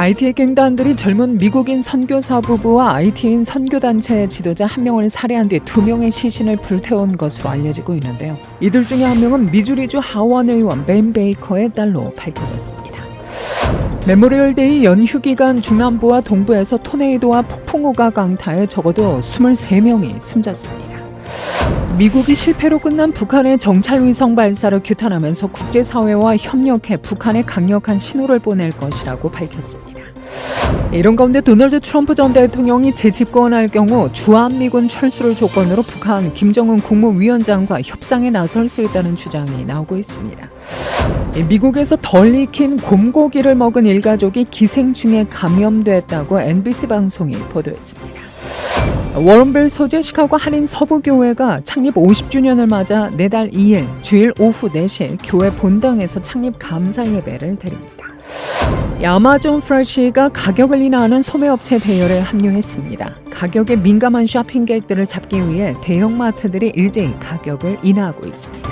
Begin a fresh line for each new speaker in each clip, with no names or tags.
IT 갱단들이 젊은 미국인 선교사 부부와 IT인 선교단체 지도자 한 명을 살해한 뒤 2명의 시신을 불태운 것으로 알려지고 있는데요. 이들 중에 한 명은 미주리주 하원 의원 벤 베이커의 딸로 밝혀졌습니다. 메모리얼데이 연휴 기간 중남부와 동부에서 토네이도와 폭풍우가 강타해 적어도 23명이 숨졌습니다. 미국이 실패로 끝난 북한의 정찰위성 발사를 규탄하면서 국제사회와 협력해 북한에 강력한 신호를 보낼 것이라고 밝혔습니다. 이런 가운데 도널드 트럼프 전 대통령이 재집권할 경우 주한미군 철수를 조건으로 북한 김정은 국무위원장과 협상에 나설 수 있다는 주장이 나오고 있습니다. 미국에서 덜 익힌 곰고기를 먹은 일가족이 기생충에 감염됐다고 NBC 방송이 보도했습니다. 워런벨 소재 시카고 한인 서부교회가 창립 50주년을 맞아 내달 2일 주일 오후 4시에 교회 본당에서 창립 감사 예배를 드립니다. 아마존 프레시가 가격을 인하하는 소매업체 대열에 합류했습니다. 가격에 민감한 쇼핑객들을 잡기 위해 대형마트들이 일제히 가격을 인하하고 있습니다.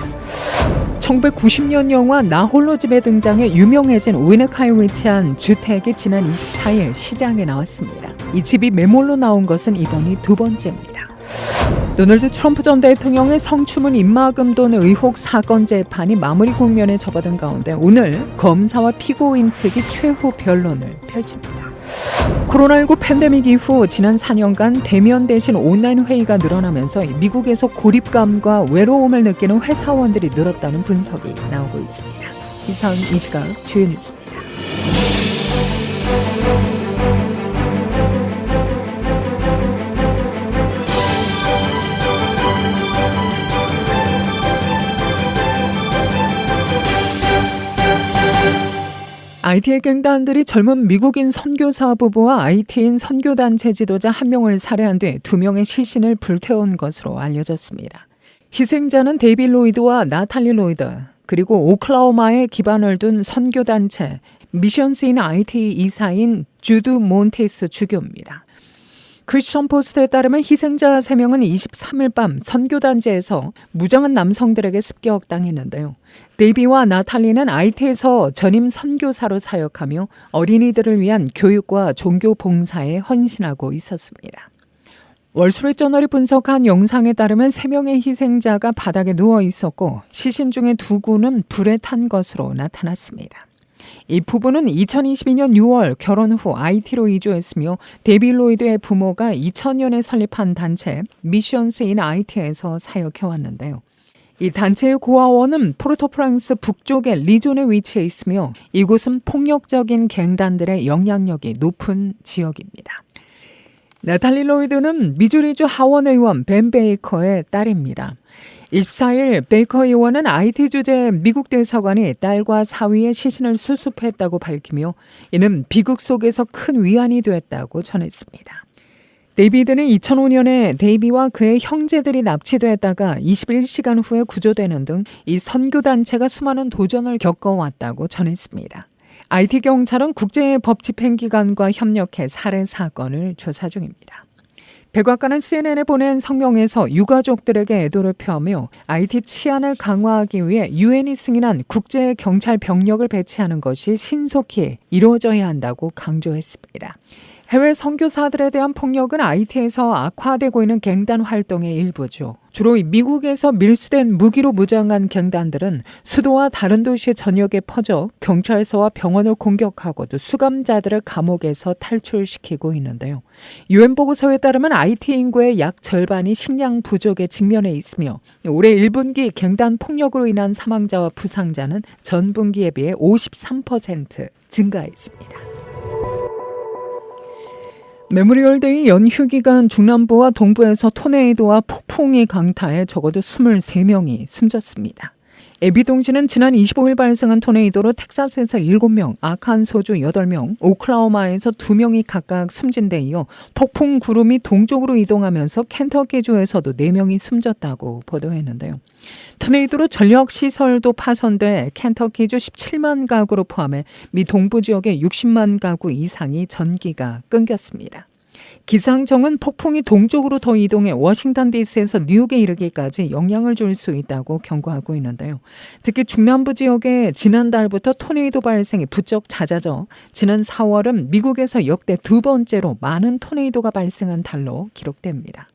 1990년 영화 나 홀로 집에 등장해 유명해진 위너카에 위치한 주택이 지난 24일 시장에 나왔습니다. 이 집이 매몰로 나온 것은 이번이 2번째입니다. 도널드 트럼프 전 대통령의 성추문 입막음돈 의혹 사건 재판이 마무리 국면에 접어든 가운데 오늘 검사와 피고인 측이 최후 변론을 펼칩니다. 코로나19 팬데믹 이후 지난 4년간 대면 대신 온라인 회의가 늘어나면서 미국에서 고립감과 외로움을 느끼는 회사원들이 늘었다는 분석이 나오고 있습니다. 이상 이 시각 주요 뉴스입니다. IT의 갱단들이 젊은 미국인 선교사 부부와 IT인 선교단체 지도자 한 명을 살해한 뒤 2명의 시신을 불태운 것으로 알려졌습니다. 희생자는 데이비 로이드와 나탈리 로이드, 그리고 오클라호마에 기반을 둔 선교단체 미션스 인 IT 이사인 주드 몬테스 주교입니다. 크리스천 포스트에 따르면 희생자 3명은 23일 밤 선교단지에서 무장한 남성들에게 습격당했는데요. 데이비와 나탈리는 IT에서 전임 선교사로 사역하며 어린이들을 위한 교육과 종교 봉사에 헌신하고 있었습니다. 월스트리트저널이 분석한 영상에 따르면 3명의 희생자가 바닥에 누워 있었고 시신 중에 2구는 불에 탄 것으로 나타났습니다. 이 부부는 2022년 6월 결혼 후 IT로 이주했으며 데이비 로이드의 부모가 2000년에 설립한 단체 미션스 인 IT에서 사역해왔는데요. 이 단체의 고아원은 포르토프랑스 북쪽의 리존에 위치해 있으며 이곳은 폭력적인 갱단들의 영향력이 높은 지역입니다. 나탈리 로이드는 미주리주 하원 의원 벤 베이커의 딸입니다. 24일 베이커 의원은 IT 주재 미국 대사관이 딸과 사위의 시신을 수습했다고 밝히며 이는 비극 속에서 큰 위안이 됐다고 전했습니다. 데이비드는 2005년에 데이비와 그의 형제들이 납치됐다가 21시간 후에 구조되는 등 이 선교단체가 수많은 도전을 겪어왔다고 전했습니다. IT 경찰은 국제법집행기관과 협력해 살해 사건을 조사 중입니다. 백악관은 CNN에 보낸 성명에서 유가족들에게 애도를 표하며 IT 치안을 강화하기 위해 유엔이 승인한 국제경찰 병력을 배치하는 것이 신속히 이루어져야 한다고 강조했습니다. 해외 선교사들에 대한 폭력은 IT에서 악화되고 있는 갱단 활동의 일부죠. 주로 미국에서 밀수된 무기로 무장한 갱단들은 수도와 다른 도시의 전역에 퍼져 경찰서와 병원을 공격하고 또 수감자들을 감옥에서 탈출시키고 있는데요. 유엔 보고서에 따르면 IT 인구의 약 절반이 식량 부족에 직면해 있으며 올해 1분기 갱단 폭력으로 인한 사망자와 부상자는 전분기에 비해 53% 증가했습니다. 메모리얼데이 연휴 기간 중남부와 동부에서 토네이도와 폭풍이 강타해 적어도 23명이 숨졌습니다. AB통신은 지난 25일 발생한 토네이도로 텍사스에서 7명, 아칸소주 8명, 오클라호마에서 2명이 각각 숨진 데 이어 폭풍 구름이 동쪽으로 이동하면서 켄터키주에서도 4명이 숨졌다고 보도했는데요. 토네이도로 전력시설도 파손돼 켄터키주 17만 가구를 포함해 미 동부 지역의 60만 가구 이상이 전기가 끊겼습니다. 기상청은 폭풍이 동쪽으로 더 이동해 워싱턴 DC에서 뉴욕에 이르기까지 영향을 줄 수 있다고 경고하고 있는데요. 특히 중남부 지역에 지난달부터 토네이도 발생이 부쩍 잦아져 지난 4월은 미국에서 역대 두 번째로 많은 토네이도가 발생한 달로 기록됩니다.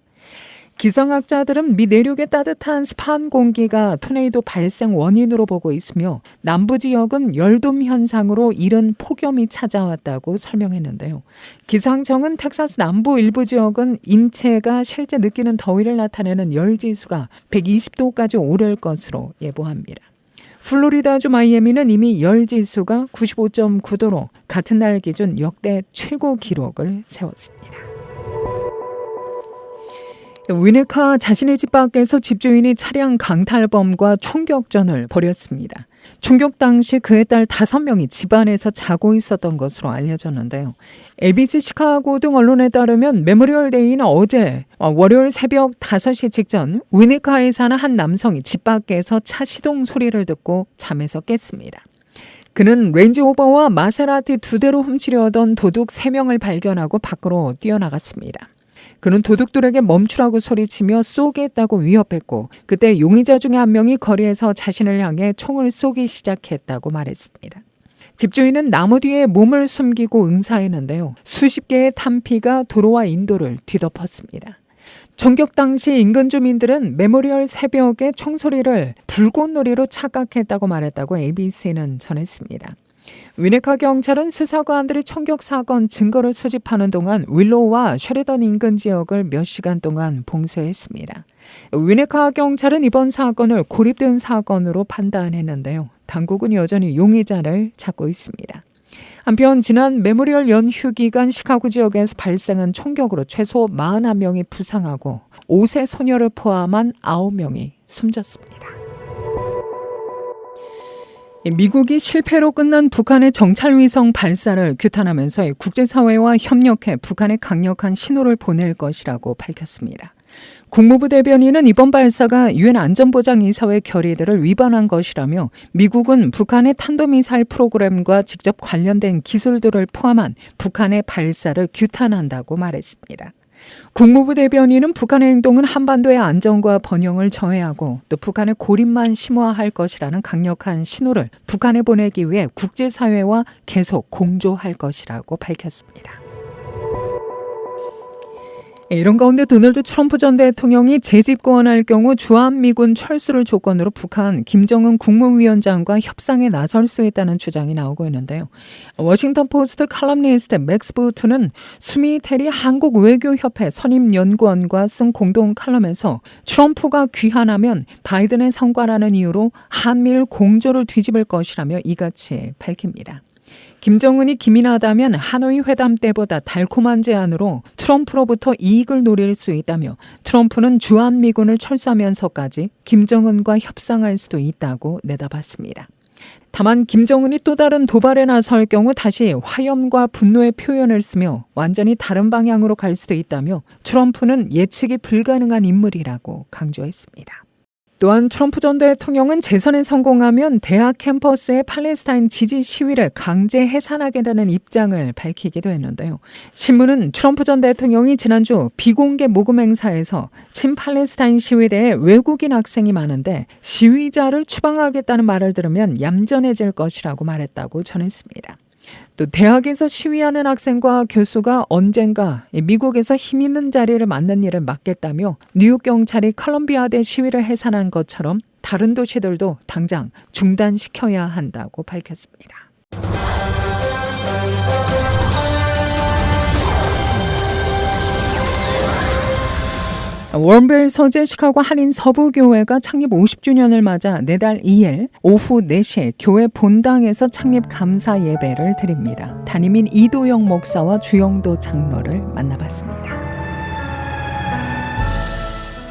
기상학자들은 미 내륙의 따뜻한 습한 공기가 토네이도 발생 원인으로 보고 있으며 남부 지역은 열돔 현상으로 이른 폭염이 찾아왔다고 설명했는데요. 기상청은 텍사스 남부 일부 지역은 인체가 실제 느끼는 더위를 나타내는 열지수가 120도까지 오를 것으로 예보합니다. 플로리다주 마이애미는 이미 열지수가 95.9도로 같은 날 기준 역대 최고 기록을 세웠습니다. 위네카 자신의 집 밖에서 집주인이 차량 강탈범과 총격전을 벌였습니다. 총격 당시 그의 딸 5명이 집안에서 자고 있었던 것으로 알려졌는데요. ABC 시카고 등 언론에 따르면 메모리얼 데이는 어제 월요일 새벽 5시 직전 위네카에 사는 한 남성이 집 밖에서 차 시동 소리를 듣고 잠에서 깼습니다. 그는 렌지오버와 마세라티 2대로 훔치려던 도둑 3명을 발견하고 밖으로 뛰어나갔습니다. 그는 도둑들에게 멈추라고 소리치며 쏘겠다고 위협했고 그때 용의자 중에 한 명이 거리에서 자신을 향해 총을 쏘기 시작했다고 말했습니다. 집주인은 나무 뒤에 몸을 숨기고 응사했는데요. 수십 개의 탄피가 도로와 인도를 뒤덮었습니다. 총격 당시 인근 주민들은 메모리얼 새벽에 총소리를 불꽃놀이로 착각했다고 말했다고 ABC는 전했습니다. 위네카 경찰은 수사관들이 총격 사건 증거를 수집하는 동안 윌로우와 쉐리던 인근 지역을 몇 시간 동안 봉쇄했습니다. 위네카 경찰은 이번 사건을 고립된 사건으로 판단했는데요. 당국은 여전히 용의자를 찾고 있습니다. 한편 지난 메모리얼 연휴 기간 시카고 지역에서 발생한 총격으로 최소 41명이 부상하고 5세 소녀를 포함한 9명이 숨졌습니다. 미국이 실패로 끝난 북한의 정찰위성 발사를 규탄하면서 국제사회와 협력해 북한에 강력한 신호를 보낼 것이라고 밝혔습니다. 국무부 대변인은 이번 발사가 유엔 안전보장이사회 결의들을 위반한 것이라며 미국은 북한의 탄도미사일 프로그램과 직접 관련된 기술들을 포함한 북한의 발사를 규탄한다고 말했습니다. 국무부 대변인은 북한의 행동은 한반도의 안정과 번영을 저해하고 또 북한의 고립만 심화할 것이라는 강력한 신호를 북한에 보내기 위해 국제사회와 계속 공조할 것이라고 밝혔습니다. 이런 가운데 도널드 트럼프 전 대통령이 재집권할 경우 주한미군 철수를 조건으로 북한 김정은 국무위원장과 협상에 나설 수 있다는 주장이 나오고 있는데요. 워싱턴 포스트 칼럼니스트 맥스 부투는 수미 테리 한국외교협회 선임연구원과 쓴 공동 칼럼에서 트럼프가 귀환하면 바이든의 성과라는 이유로 한미일 공조를 뒤집을 것이라며 이같이 밝힙니다. 김정은이 기민하다면 하노이 회담 때보다 달콤한 제안으로 트럼프로부터 이익을 노릴 수 있다며 트럼프는 주한미군을 철수하면서까지 김정은과 협상할 수도 있다고 내다봤습니다. 다만 김정은이 또 다른 도발에 나설 경우 다시 화염과 분노의 표현을 쓰며 완전히 다른 방향으로 갈 수도 있다며 트럼프는 예측이 불가능한 인물이라고 강조했습니다. 또한 트럼프 전 대통령은 재선에 성공하면 대학 캠퍼스의 팔레스타인 지지 시위를 강제 해산하게 되는 입장을 밝히기도 했는데요. 신문은 트럼프 전 대통령이 지난주 비공개 모금 행사에서 친팔레스타인 시위대에 외국인 학생이 많은데 시위자를 추방하겠다는 말을 들으면 얌전해질 것이라고 말했다고 전했습니다. 또 대학에서 시위하는 학생과 교수가 언젠가 미국에서 힘 있는 자리를 맡는 일을 맡겠다며 뉴욕 경찰이 컬럼비아대 시위를 해산한 것처럼 다른 도시들도 당장 중단시켜야 한다고 밝혔습니다. 워런벨 서재 시카고 한인 서부교회가 창립 50주년을 맞아 내달 2일 오후 4시에 교회 본당에서 창립 감사 예배를 드립니다. 담임인 이도영 목사와 주영도 장로를 만나봤습니다.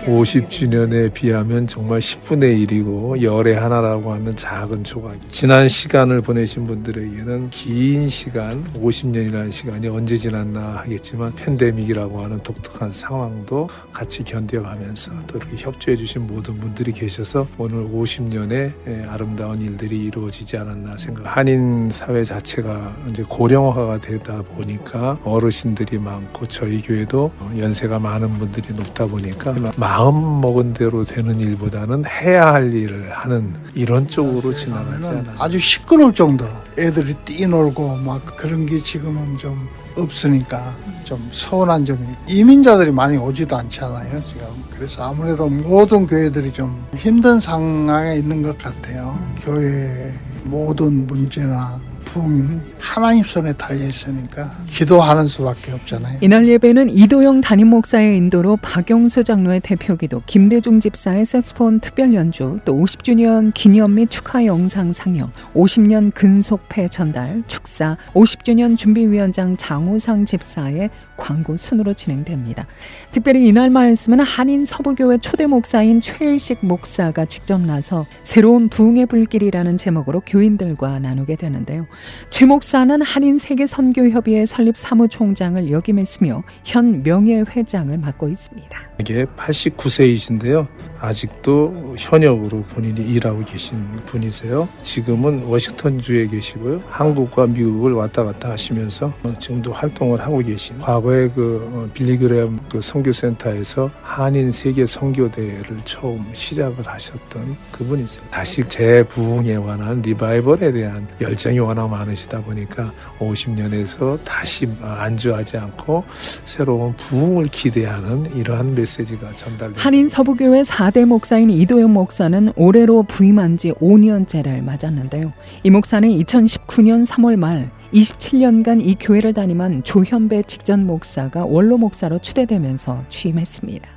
50주년에 비하면 정말 10분의 1이고 열의 하나라고 하는 작은 조각. 지난 시간을 보내신 분들에게는 긴 시간, 50년이라는 시간이 언제 지났나 하겠지만 팬데믹이라고 하는 독특한 상황도 같이 견뎌가면서 또 이렇게 협조해 주신 모든 분들이 계셔서 오늘 50년의 아름다운 일들이 이루어지지 않았나 생각. 한인 사회 자체가 이제 고령화가 되다 보니까 어르신들이 많고 저희 교회도 연세가 많은 분들이 높다 보니까 마음 먹은 대로 되는 일보다는 해야 할 일을 하는 이런 쪽으로 지나가지 않아요.
아주 시끄러울 정도로 애들이 뛰놀고 막 그런 게 지금은 좀 없으니까 좀 서운한 점이 이민자들이 많이 오지도 않잖아요 지금. 그래서 아무래도 모든 교회들이 좀 힘든 상황에 있는 것 같아요. 교회 모든 문제나 부흥 하나님 손에 달려 있으니까 기도하는 수밖에 없잖아요.
이날 예배는 이도영 담임 목사의 인도로 박영수 장로의 대표기도, 김대중 집사의 색소폰 특별 연주, 또 50주년 기념 및 축하 영상 상영, 50년 근속패 전달, 축사, 50주년 준비위원장 장호상 집사의 광고 순으로 진행됩니다. 특별히 이날 말씀은 한인 서부교회 초대 목사인 최일식 목사가 직접 나서 새로운 부흥의 불길이라는 제목으로 교인들과 나누게 되는데요. 최 목사는 한인 세계선교협의회 설립 사무총장을 역임했으며 현 명예회장을 맡고 있습니다.
이게 89세이신데요. 아직도 현역으로 본인이 일하고 계신 분이세요. 지금은 워싱턴주에 계시고요. 한국과 미국을 왔다 갔다 하시면서 지금도 활동을 하고 계신, 과거에 그 빌리그램 그 선교센터에서 한인 세계 선교대회를 처음 시작을 하셨던 그분이세요. 다시 재부흥에 관한 리바이벌에 대한 열정이 워낙 많으시다 보니까 50년에서 다시 안주하지 않고 새로운 부흥을 기대하는 이러한 메시지가 전달됩니다.
한인 서부교회 4대 목사인 이도영 목사는 올해로 부임한 지 5년째를 맞았는데요. 이 목사는 2019년 3월 말 27년간 이 교회를 담임한 조현배 직전 목사가 원로 목사로 추대되면서 취임했습니다.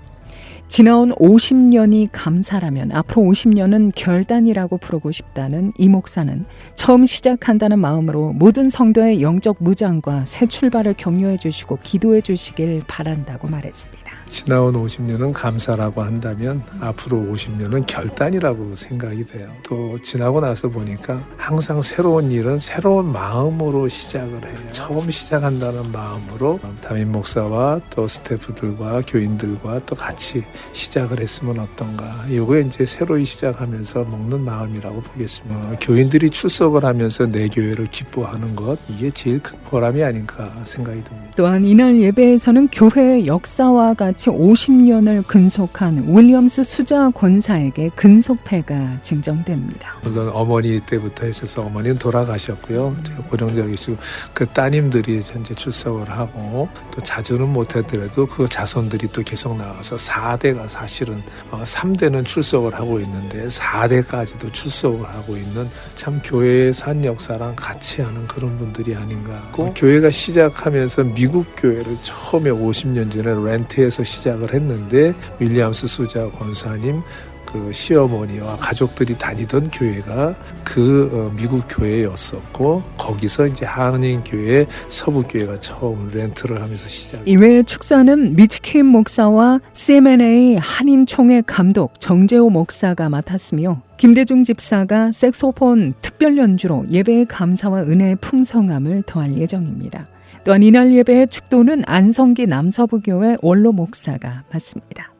지나온 50년이 감사라면 앞으로 50년은 결단이라고 부르고 싶다는 이 목사는 처음 시작한다는 마음으로 모든 성도의 영적 무장과 새 출발을 격려해 주시고 기도해 주시길 바란다고 말했습니다.
지나온 50년은 감사라고 한다면 앞으로 50년은 결단이라고 생각이 돼요. 또 지나고 나서 보니까 항상 새로운 일은 새로운 마음으로 시작을 해요. 처음 시작한다는 마음으로 담임 목사와 또 스태프들과 교인들과 또 같이 시작을 했으면 어떤가. 이거에 이제 새로이 시작하면서 먹는 마음이라고 보겠습니다. 교인들이 출석을 하면서 내 교회를 기뻐하는 것, 이게 제일 큰 보람이 아닌가 생각이 듭니다.
또한 이날 예배에서는 교회의 역사와 같이 50년을 근속한 윌리엄스 수자 권사에게 근속패가 증정됩니다.
물론 어머니 때부터 있어서 어머니는 돌아가셨고요. 고령자 계시고 그 따님들이 현재 출석을 하고 또 자주는 못하더라도 그 자손들이 또 계속 나와서 4대가 사실은 3대는 출석을 하고 있는데 4대까지도 출석을 하고 있는 참 교회의 산 역사랑 같이 하는 그런 분들이 아닌가 하고, 교회가 시작하면서 미국 교회를 처음에 50년 전에 렌트해서 시작을 했는데 윌리엄스 수자 권사님 그 시어머니와 가족들이 다니던 교회가 그 미국 교회였었고, 거기서 이제 한인 교회 서부교회가 처음 렌트를 하면서 시작.
이외에 축사는 미치킴 목사와 CMNA 한인 총회 감독 정재호 목사가 맡았으며 김대중 집사가 색소폰 특별 연주로 예배의 감사와 은혜의 풍성함을 더할 예정입니다. 또한 이날 예배의 축도는 안성기 남서부교회 원로 목사가 맡습니다.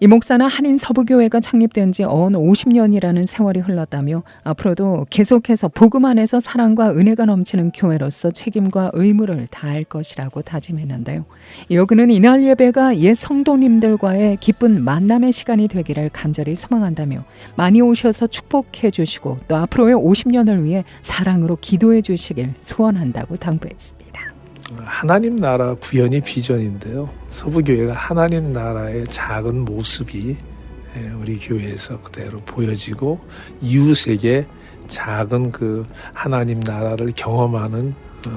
이 목사는 한인 서부교회가 창립된 지 어언 50년이라는 세월이 흘렀다며 앞으로도 계속해서 복음 안에서 사랑과 은혜가 넘치는 교회로서 책임과 의무를 다할 것이라고 다짐했는데요. 이어 그는 이날 예배가 옛 성도님들과의 기쁜 만남의 시간이 되기를 간절히 소망한다며 많이 오셔서 축복해 주시고 또 앞으로의 50년을 위해 사랑으로 기도해 주시길 소원한다고 당부했습니다.
하나님 나라 구현이 비전인데요. 서부교회가 하나님 나라의 작은 모습이 우리 교회에서 그대로 보여지고 이웃에게 작은 그 하나님 나라를 경험하는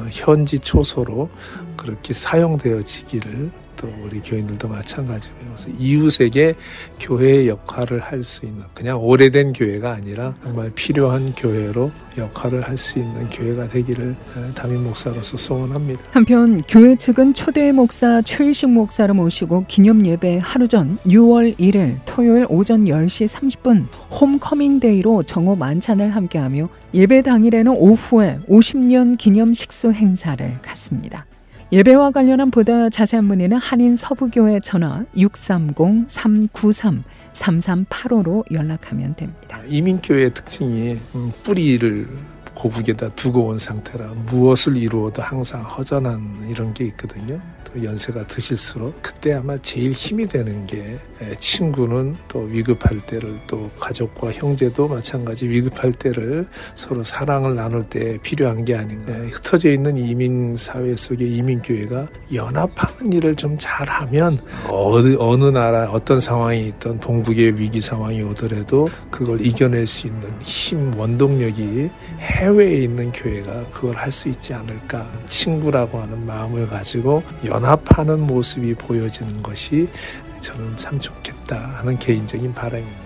현지 초소로 그렇게 사용되어지기를 또 우리 교인들도 마찬가지고요. 그래서 이웃에게 교회의 역할을 할 수 있는, 그냥 오래된 교회가 아니라 정말 필요한 교회로 역할을 할 수 있는 교회가 되기를 담임 목사로서 소원합니다.
한편 교회 측은 초대 목사 최일식 목사를 모시고 기념 예배 하루 전 6월 1일 토요일 오전 10시 30분 홈커밍데이로 정오 만찬을 함께하며 예배 당일에는 오후에 50년 기념 식수 행사를 갖습니다. 예배와 관련한 보다 자세한 문의는 한인 서부교회 전화 630-393-3385로 연락하면 됩니다.
이민교회의 특징이 뿌리를 고국에다 두고 온 상태라 무엇을 이루어도 항상 허전한 이런 게 있거든요. 또 연세가 드실수록 그때 아마 제일 힘이 되는 게 친구는 또 위급할 때를, 또 가족과 형제도 마찬가지 위급할 때를 서로 사랑을 나눌 때 필요한 게 아닌가. 흩어져 있는 이민 사회 속의 이민교회가 연합하는 일을 좀 잘하면 어느 나라 어떤 상황이 있던 동북의 위기 상황이 오더라도 그걸 이겨낼 수 있는 힘, 원동력이 해외에 있는 교회가 그걸 할 수 있지 않을까. 친구라고 하는 마음을 가지고 연합하는 모습이 보여지는 것이 저는 참 좋겠다 하는 개인적인 바람입니다.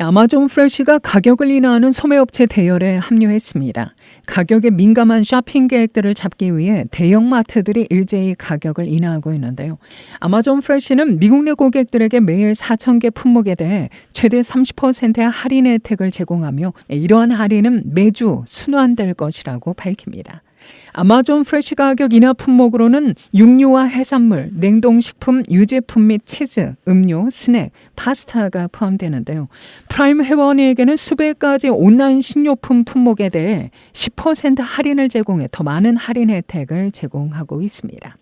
아마존 프레쉬가 가격을 인하하는 소매업체 대열에 합류했습니다. 가격에 민감한 쇼핑 계획들을 잡기 위해 대형마트들이 일제히 가격을 인하하고 있는데요. 아마존 프레쉬는 미국 내 고객들에게 매일 4,000개 품목에 대해 최대 30%의 할인 혜택을 제공하며 이러한 할인은 매주 순환될 것이라고 밝힙니다. 아마존 프레쉬 가격 인하 품목으로는 육류와 해산물, 냉동식품, 유제품 및 치즈, 음료, 스낵, 파스타가 포함되는데요. 프라임 회원에게는 수백 가지 온라인 식료품 품목에 대해 10% 할인을 제공해 더 많은 할인 혜택을 제공하고 있습니다.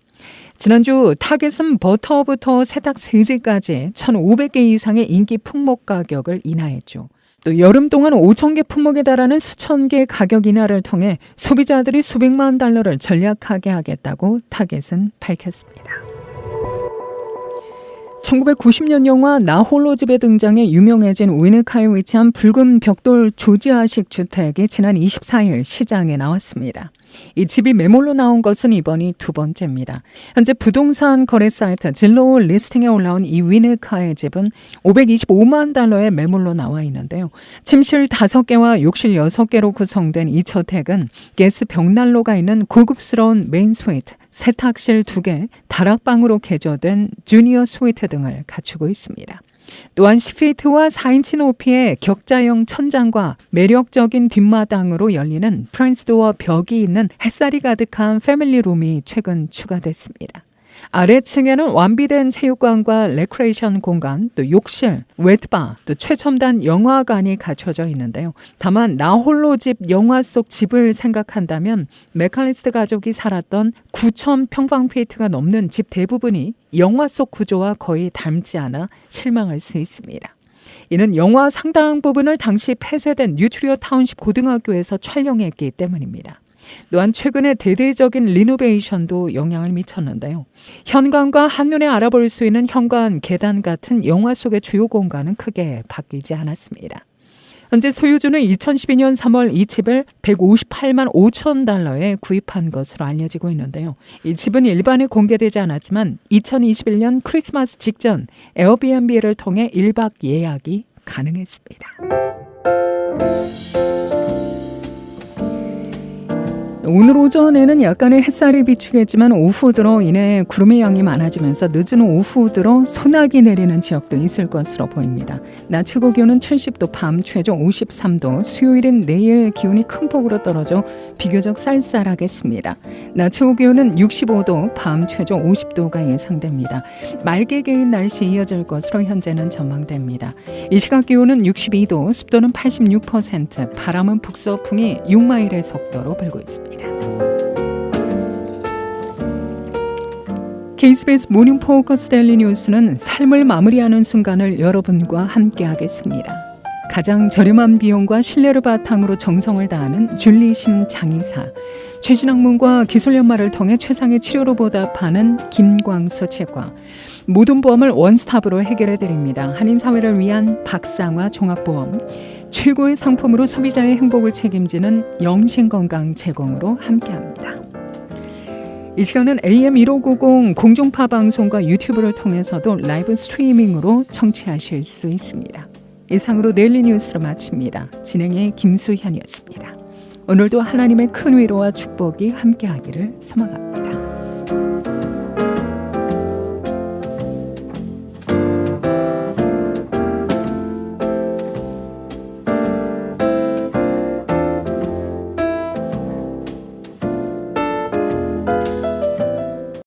지난주 타겟은 버터부터 세탁 세제까지 1,500개 이상의 인기 품목 가격을 인하했죠. 또 여름 동안 5,000개 품목에 달하는 수천 개 가격 인하를 통해 소비자들이 수백만 달러를 절약하게 하겠다고 타겟은 밝혔습니다. 1990년 영화 나 홀로 집에 등장해 유명해진 위니카에 위치한 붉은 벽돌 조지아식 주택이 지난 24일 시장에 나왔습니다. 이 집이 매물로 나온 것은 이번이 두 번째입니다. 현재 부동산 거래 사이트 질로우 리스팅에 올라온 이 위니카의 집은 525만 달러의 매물로 나와 있는데요. 침실 5개와 욕실 6개로 구성된 이 저택은 가스 벽난로가 있는 고급스러운 메인 스위트, 세탁실 2개, 다락방으로 개조된 주니어 스위트 등을 갖추고 있습니다. 또한 10피트와 4인치 높이의 격자형 천장과 매력적인 뒷마당으로 열리는 프렌치도어 벽이 있는 햇살이 가득한 패밀리룸이 최근 추가됐습니다. 아래층에는 완비된 체육관과 레크레이션 공간, 또 욕실, 웨트바, 또 최첨단 영화관이 갖춰져 있는데요. 다만 나홀로 집 영화 속 집을 생각한다면 맥칼리스트 가족이 살았던 9,000평방피트가 넘는 집 대부분이 영화 속 구조와 거의 닮지 않아 실망할 수 있습니다. 이는 영화 상당 부분을 당시 폐쇄된 뉴트리어 타운십 고등학교에서 촬영했기 때문입니다. 또한 최근에 대대적인 리노베이션도 영향을 미쳤는데요. 현관과 한눈에 알아볼 수 있는 현관 계단 같은 영화 속의 주요 공간은 크게 바뀌지 않았습니다. 현재 소유주는 2012년 3월 이 집을 158만 5천 달러에 구입한 것으로 알려지고 있는데요. 이 집은 일반에 공개되지 않았지만 2021년 크리스마스 직전 에어비앤비를 통해 1박 예약이 가능했습니다. 오늘 오전에는 약간의 햇살이 비추겠지만 오후 들어 이내 구름의 양이 많아지면서 늦은 오후 들어 소나기 내리는 지역도 있을 것으로 보입니다. 낮 최고 기온은 70도, 밤 최저 53도, 수요일인 내일 기온이 큰 폭으로 떨어져 비교적 쌀쌀하겠습니다. 낮 최고 기온은 65도, 밤 최저 50도가 예상됩니다. 맑게 개인 날씨 이어질 것으로 현재는 전망됩니다. 이 시각 기온은 62도, 습도는 86%, 바람은 북서풍이 6마일의 속도로 불고 있습니다. KBS 모닝 포커스 데일리 뉴스는 삶을 마무리하는 순간을 여러분과 함께 하겠습니다. 가장 저렴한 비용과 신뢰를 바탕으로 정성을 다하는 줄리심 장의사, 최신학문과 기술연마를 통해 최상의 치료로 보답하는 김광수 치과, 모든 보험을 원스톱으로 해결해드립니다. 한인사회를 위한 박상화 종합보험, 최고의 상품으로 소비자의 행복을 책임지는 영신건강 제공으로 함께합니다. 이 시간은 AM1590 공중파 방송과 유튜브를 통해서도 라이브 스트리밍으로 청취하실 수 있습니다. 이상으로 데일리 뉴스로 마칩니다. 진행의 김수현이었습니다. 오늘도 하나님의 큰 위로와 축복이 함께하기를 소망합니다.